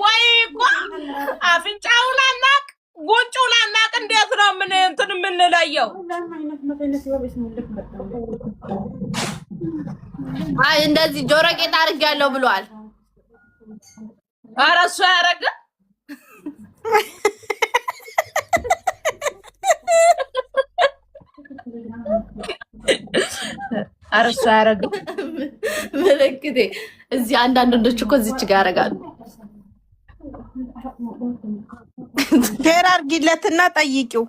ወይ አፍንጫው ላናቅ ጉንጩ ላናቅ እንዴት ነው ምን እንትን የምንለየው? አይ እንደዚህ ጆሮ ጌጥ አድርጌያለሁ ብሏል። ኧረ እሱ ያደረገ ኧረ እሱ ያደረገ ምልክቴ እዚህ አንዳንድ ወንዶች እኮ እዚች ጋር ያደርጋሉ። ሼር አድርጊለትና ጠይቂው።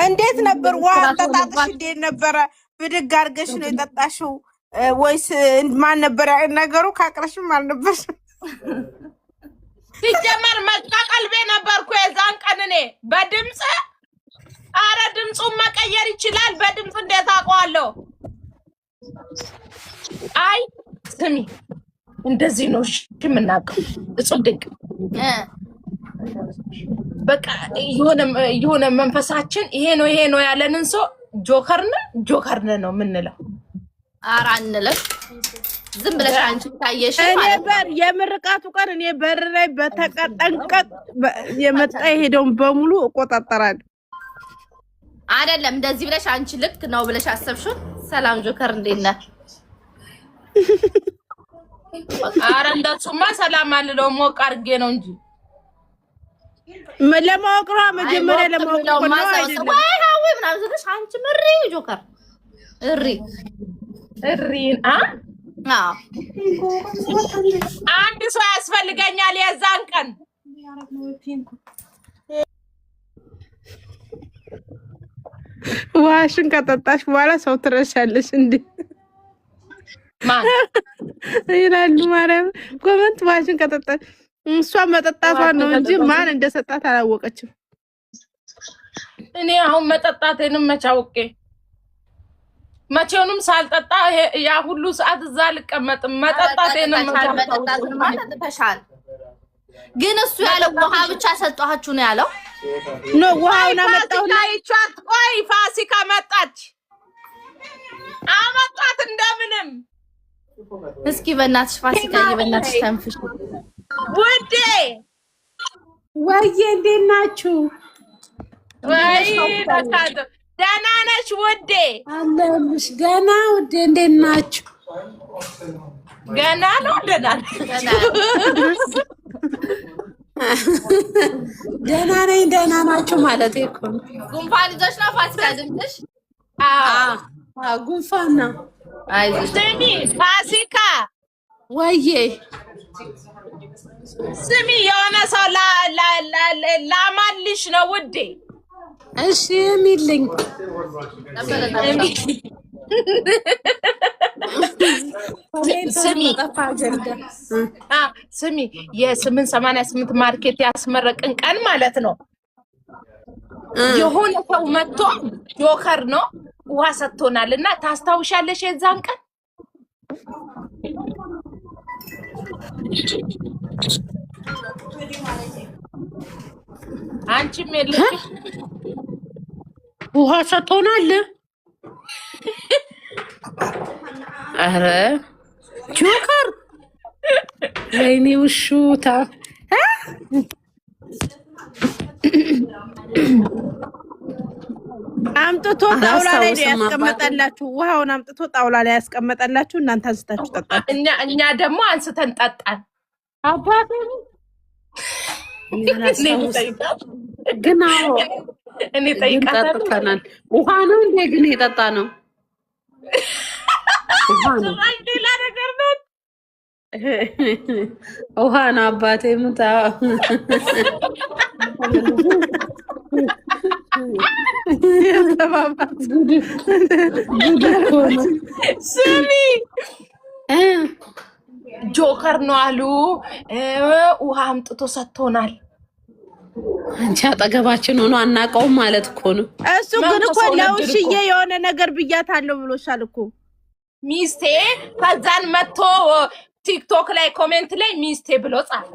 እንዴት ነበር ውሃ አጠጣጥሽ? እንዴት ነበረ? ብድግ አድርገሽ ነው የጠጣሽው ወይስ ማን ነበር ነገሩ? ካቅረሽም አልነበርሽም? ሲጀመር መቃቀልቤ ነበርኩ የዛን ቀን እኔ በድምፅ። አረ ድምፁን መቀየር ይችላል። በድምፅ እንዴት አውቀዋለሁ? አይ ስሚ እንደዚህ ነው እሺ የምናውቀው። እጹብ ድንቅ በቃ የሆነ መንፈሳችን ይሄ ነው ያለንን ሰው ጆከርን ነው የምንለው። ኧረ አንልም። ዝም ብለሽ አንቺ ታየሽ ማለት ነው። የምርቃቱ ቀን እኔ በር ላይ በተቀጠንቀጥ የመጣ የሄደውን በሙሉ እቆጣጠራለሁ። አይደለም እንደዚህ ብለሽ አንቺ ልክ ነው ብለሽ አሰብሽው። ሰላም ጆከር እንዴት ነህ? ኧረ እንደሱማ ሰላም አልለው ሞቅ አድርጌ ነው እንጂ ለማወቅ ነው መጀመሪያ ለማወቅ ነው አይደለም። ወይ ሀዊ ምናምን ስለሽ አንቺ ምሪ ጆከር እሪን አንድ ሰው ያስፈልገኛል የዛን ቀን። ዋሽን ከጠጣሽ በኋላ ሰው ትረሻለሽ እንዴ? ማን ይላሉ ማርያም ኮመንት። ዋሽን ከጠጣሽ እሷ መጠጣቷን ነው እንጂ ማን እንደሰጣት አላወቀችም። እኔ አሁን መጠጣቴንም መቻውቄ መቼውንም ሳልጠጣ ያ ሁሉ ሰዓት እዛ ልቀመጥም። መጠጣቴንም መጠጣትሻል። ግን እሱ ያለው ውሃ ብቻ ሰጣችሁ ነው ያለው። ኖ ውሃውን አመጣው ይቻት። ቆይ ፋሲካ መጣች አመጣት እንደምንም። እስኪ በእናትሽ ፋሲካ በእናትሽ ተንፍሽ ውዴ። ወይዬ እንዴት ናችሁ? ወይ ተካቶ ደህና ነሽ ውዴ? አለሁልሽ። ገና ውዴ እንዴት ናችሁ? ገና ነው ደህና ደህና ነኝ። ደህና ናችሁ ማለት እኮ ጉንፋን ይዞሽ ነው ፋሲካ ድምፅሽ? አዎ ጉንፋን ነው። አይዞሽ ስሚ ፋሲካ ወይዬ ስሚ የሆነ ሰው ላማልሽ ነው ውዴ። እሺ የሚልኝ ስሚ የ888 ማርኬት ያስመረቅን ቀን ማለት ነው። የሆነ ሰው መጥቶ ጆከር ነው ውሃ ሰጥቶናል እና ታስታውሻለሽ የዛን ቀን? አንቺም የለሽ ውሃ ሰጥቶናል። ኧረ ጆከር ወይኔ ውሹታ አምጥቶ ጣውላ ላይ ያስቀመጠላችሁ። ውሃውን አምጥቶ ጣውላ ላይ ያስቀመጠላችሁ። እናንተ አንስታችሁ ጠጣችሁ። እኛ ደግሞ አንስተን ጠጣን። አባቴ ግን እኔ ጠይቃታለሁ። ውሃ ነው እንዴ? ግን የጠጣ ነው ውሃ ነው። ሌላ ነገር ነው። ውሃ ነው አባቴ ሙታ። ስሚ ጆከር ነው አሉ ውሃ አምጥቶ ሰጥቶናል። አንቺ አጠገባችን ሆኖ አናውቀውም ማለት እኮ ነው። እሱ ግን እኮ ለውሽዬ የሆነ ነገር ብያታለሁ ብሎሻል እኮ ሚስቴ። ከዛን መጥቶ ቲክቶክ ላይ ኮሜንት ላይ ሚስቴ ብሎ ጻፈ።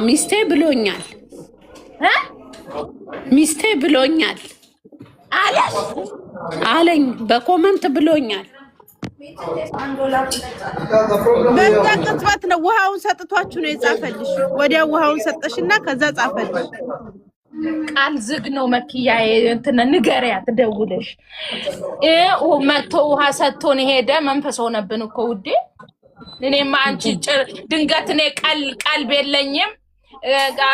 ሚስቴ ብሎኛል፣ ሚስቴ ብሎኛል። አለኝ በኮመንት ብሎኛል። በዛ ቅጽበት ነው ውሃውን ሰጥቷችሁ ነው የጻፈልሽ። ወዲያው ውሃውን ሰጠሽና ከዛ ጻፈልሽ። ቃል ዝግ ነው መኪያ እንትን ንገሪያት ደውለሽ መቶ ውሃ ሰጥቶን ሄደ። መንፈስ ሆነብን እኮ ውዴ። እኔማ አንቺ ድንገት እኔ ቀልብ የለኝም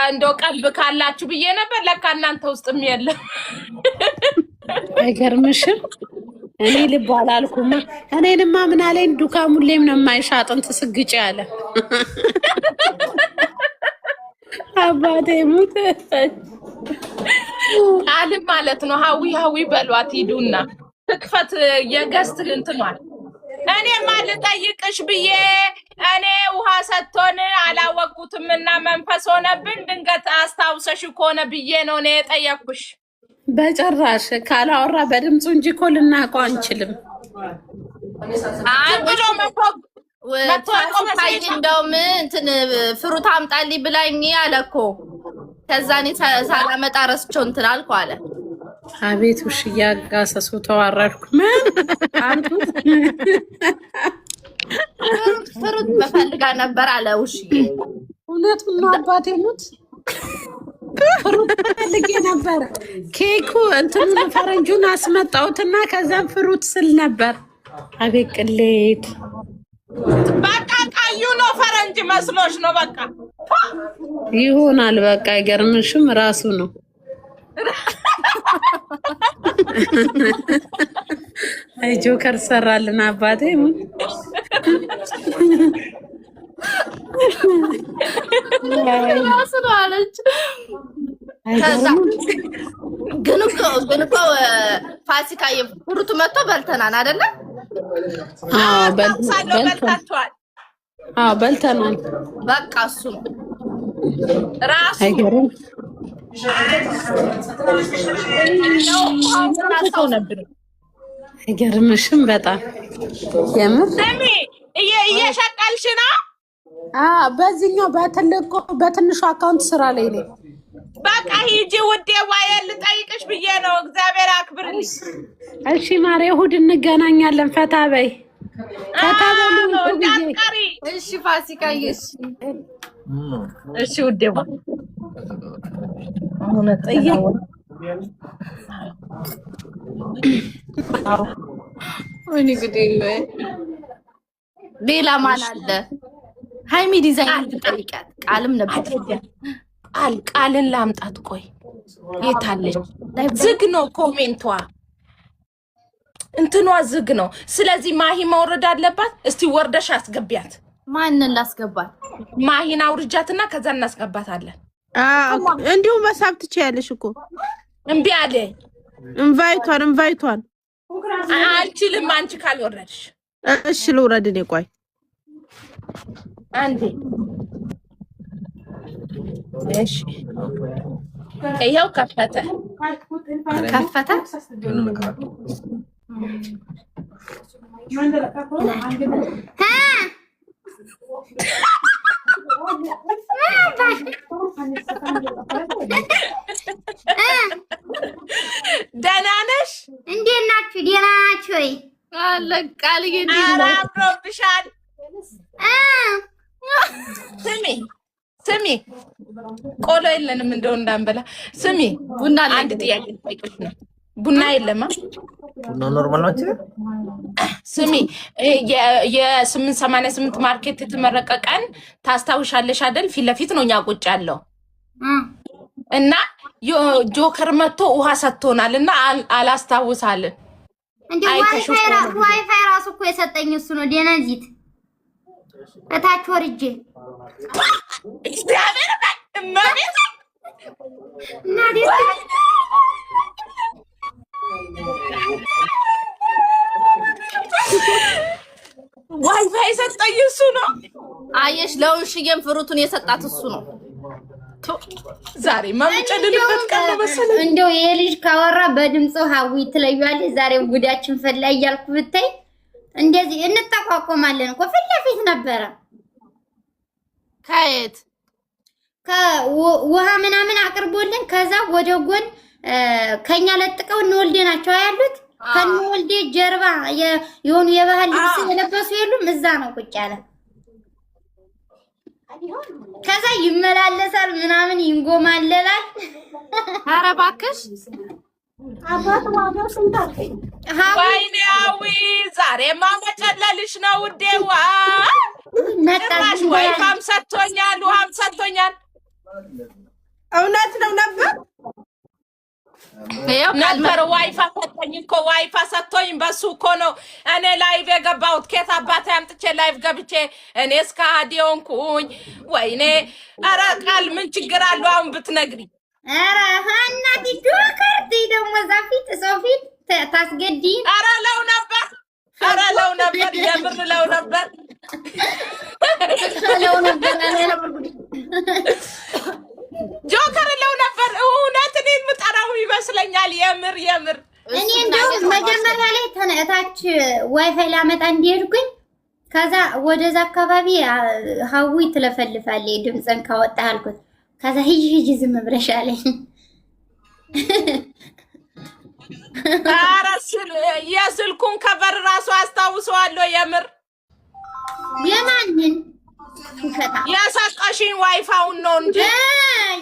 እንደው ቀልብ ካላችሁ ብዬ ነበር። ለካ እናንተ ውስጥም የለም። አይገርምሽም? እኔ ልብ አላልኩም። እኔንማ ምን አለኝ ዱካም ሁሌም ነው የማይሻ አጥንት ስግጭ ያለ አባቴ ሙት ቃልም ማለት ነው። ሀዊ በሏት ሂዱና ትክፈት የገስት እንትኗል። እኔማ ልጠይቅሽ ብዬ እኔ ውሃ ሰጥቶን አላወቅኩትም እና መንፈስ ሆነብን። ድንገት አስታውሰሽ ከሆነ ብዬ ነው እኔ የጠየቅኩሽ። በጭራሽ ካላወራ በድምፁ እንጂ እኮ ልናውቀው አንችልም። ብሎ መጥቶታይ እንደውም እንትን ፍሩት አምጣልኝ ብላኝ አለ እኮ። ከዛ እኔ ሳላመጣ ረስቼው እንትን አልኩ አለ። አቤት ውሽ እያጋሰሱ ተዋረድኩ። ምን አንቱት ፍሩት መፈልጋ ነበር አለ ውሽዬ። እውነቱን ነው አባቴ ሙት ፍሩት ፈልጌ ነበር። ኬኩ እንትኑን ፈረንጁን አስመጣሁትና ከዛም ፍሩት ስል ነበር። አቤት ቅሌት። በቃ ቀዩ ነው ፈረንጅ መስሎሽ ነው። በቃ ይሆናል። በቃ አይገርምሽም? ራሱ ነው። አይ ጆከር ሰራልን አባቴ ሙት ራሱ ነው አለች። ግን እኮ ፋሲካ ፍሩቱ መጥቶ በልተናል አይደለ? በልታችኋል። በልተናል። በቃ እሱ ራሱ አይገርም? አይገርምሽም? በጣም የምር ስሚ እየሸቀልሽ ነው። በዚህኛው በትንሹ አካውንት ስራ ላይ ነኝ። በቃ ሂጂ ውዴ፣ ዋዬ ልጠይቅሽ ብዬ ነው። እግዚአብሔር አክብርልኝ። እሺ ማሬ፣ እሑድ እንገናኛለን። ፈታ በይ ፈታ እንዳትቀሪ። እሺ ፋሲካዬ። እሺ ውዴ ዋ ወይኔ ጉዴ። ሌላ ማን አለ? ሃይሚ ዲዛይን ትጠይቃት። ቃልም ነበር ቃልን ላምጣት። ቆይ የታለች? ዝግ ነው ኮሜንቷ፣ እንትኗ ዝግ ነው። ስለዚህ ማሂ መውረድ አለባት። እስቲ ወርደሽ አስገቢያት። ማንን ላስገባት? ማሂን አውርጃትና ከዛ እናስገባታለን። እንዲሁም መሳብ ትችያለሽ እኮ። እምቢ አለ። ኢንቫይቷን አልችልም። አንቺ ካልወረድሽ። እሺ ልውረድ እኔ። ቆይ አንዴ። እሺ ይኸው ከፈተ። ደህና ነሽ? እንዴት ናችሁ? ደህና ናችሁ ወይ? ቃልዬ አምሮብሻል። ስሚ ቆሎ የለንም እንደው እንዳንበላ። ስሚ ቡና አንድ ጥያቄ ልጠይቅሽ ነው። ቡና የለማ? ቡና ኖርማል ነው። ስሚ የ888 ማርኬት የተመረቀ ቀን ታስታውሻለሽ አይደል? ፊት ለፊት ነው እኛ ቁጭ ያለው እና ጆከር መጥቶ ውሃ ሰጥቶናል እና አላስታውሳለን። እንዴ ዋይፋይ ራሱ እኮ የሰጠኝ እሱ ነው። ደነዚት እታች ወርጄ እግዚአብሔር እመቤት እና ዋይፋይ የሰጠኝ እሱ ነው። አየሽ፣ ለውንሽዬም ፍሩቱን የሰጣት እሱ ነው። ዛሬ ማምጨልልበት ቀን ነው መሰለኝ። እንደው የልጅ ካወራ በድምፁ ሀዊ ትለያለሽ። ዛሬ ጉዳችን ፈላ እያልኩ ብታይ እንደዚህ እንጠቋቆማለን እኮ። ፊት ለፊት ነበረ። ከየት ከውሃ ምናምን አቅርቦልን ከዛ ወደ ጎን ከኛ ለጥቀው እንወልዴ ናቸው ያሉት። ከንወልዴ ጀርባ የሆኑ የባህል ልብስ የለበሱ የሉም። እዛ ነው ቁጭ ያለ። ከዛ ይመላለሳል ምናምን ይንጎማለላል። ኧረ እባክሽ አባቱ ዋጋው ስንት ወይኔ አዊ ዛሬማ መጨለልሽ ነው ውዴዋ። ጭራሽ ወይፋም ሰጥቶኛል፣ ውሃም ሰጥቶኛል። እውነት ነው ነበር ነበር ዋይፋ ሰጥቶኝ እኮ ዋይፋ ሰጥቶኝ በሱ እኮ ነው እኔ ላይቭ የገባሁት። ከየት አባቴ አምጥቼ ላይቭ ገብቼ እኔ እስከ አዲዮንኩኝ። ወይኔ ኧረ ቃል ምን ችግር አለው አሁን ብትነግሪ? ኧረ እናቴ ጆከርቲ ደግሞ እዛ ፊት ሰው ፊት ታስገዲ። ኧረ ለው ነበር፣ ኧረ ለው ነበር፣ የምር ለው ነበር፣ ለው ነበር፣ ጆከር ለው ነበር። እውነት እኔ የምጠራው ይመስለኛል። የምር የምር እኔ እንደውም መጀመሪያ ላይ ተነታች ዋይፋይ ላመጣ እንዲሄድኩኝ ከዛ ወደዛ አካባቢ ሀዊ ትለፈልፋለች ድምፅን ካወጣ አልኩት። ከዛ ሂጂ ዝም ብለሽ አለኝ። ኧረ የስልኩን ከበር ራሱ አስታውሰዋለሁ። የምር የማንን የሰጠሽኝ ዋይፋውን ነው እንጂ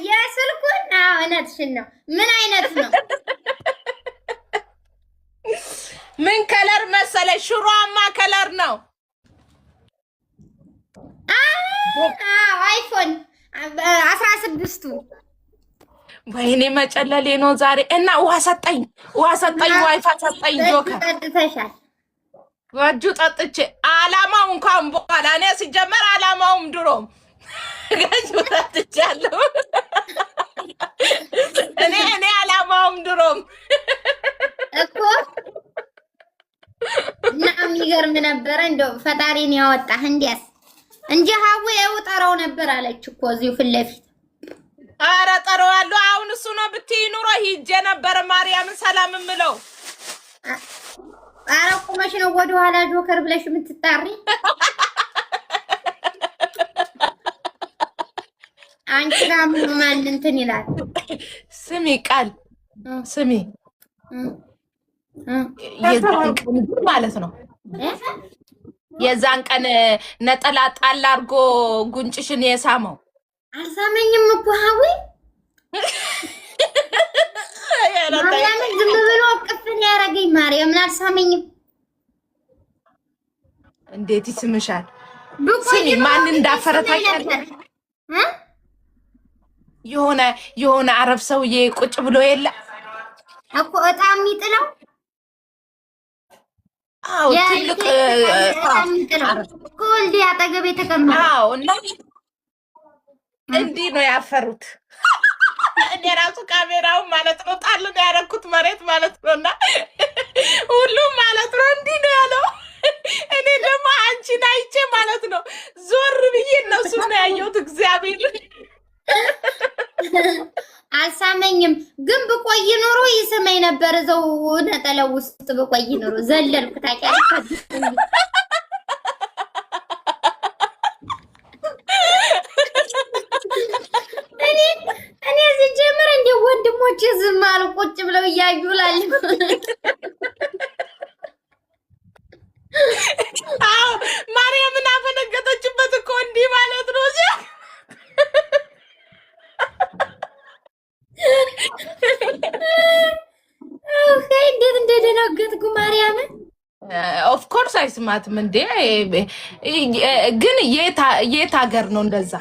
የስልኩን እውነትሽን ነው። ምን አይነት ነው? ምን ከለር መሰለሽ? ሽሮአማ ከለር ነው። አይፎን 16ቱ ወይኔ መጨለሌ ነው ዛሬ። እና ውሃ ሰጠኝ፣ ዋይፋ ሰጠኝ። ጆከር ጠጥተሻል? ወጁ ጠጥቼ አላማው እንኳን በኋላ እኔ ሲጀመር አላማውም ድሮም ገጁ ጠጥቻለሁ። እኔ አላማውም ድሮም እኮ እና የሚገርም ነበረ። እንደው ፈጣሪን ያወጣህ እንዲያስ እንጂ ሀቡ የውጠራው ነበር አለች እኮ እዚሁ ፊት ለፊት። ኧረ ጠራዋለሁ። አሁን እሱ ነው ብትይ ኑሮ ሂጄ ነበር ማርያምን ሰላም እምለው። ኧረ ቁመሽ ነው ወደ ኋላ ጆከር ብለሽ የምትጣሪ አንቺ ጋር ማን እንትን ይላል? ስሚ ቃል ስሚ የዛን ቀን ማለት ነው የዛን ቀን ነጠላ ጣል አድርጎ ጉንጭሽን የሳመው አልሳመኝም እኮ ሀዊ ማርያምን ዝም ብሎ ቅፍን ያደረገኝ ማርያምን አልሳመኝም። እንዴት ይስምሻል? ስሚ ማን እንዳፈረታኝ የሆነ አረብ ሰውዬ ቁጭ ብሎ የለ እኮ እጣ የሚጥለው አው ትልቅ ኮልዲ አጠገብ የተቀመጠ አው እና እንዲህ ነው ያፈሩት። እኔ ራሱ ካሜራውን ማለት ነው ጣል ነው ያደረኩት መሬት ማለት ነውና ሁሉም ማለት ነው እንዲህ ነው ያለው። እኔ ደግሞ አንቺን አይቼ ማለት ነው ዞር ብዬ እነሱ ነው ያየሁት። እግዚአብሔር አልሳመኝም፣ ግን ብቆይ ኖሮ ይስመኝ ነበር። እዛው ነጠላው ውስጥ ብቆይ ኖሮ ዘለልኩ። ታውቂያለሽ እኔ ሲጀምር እንደ ወንድሞቼ ዝም አሉ ቁጭ ብለው እያዩ ላሉ። አዎ ማርያምን አፈነገጠችበት እኮ እንዲህ ማለት ነው። እንዴት እንደደነገጥኩ ማርያምን። ኦፍ ኮርስ አይስማትም እንዴ። ግን የት ሀገር ነው እንደዛ?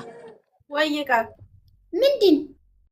ወይ ቃል ምንድን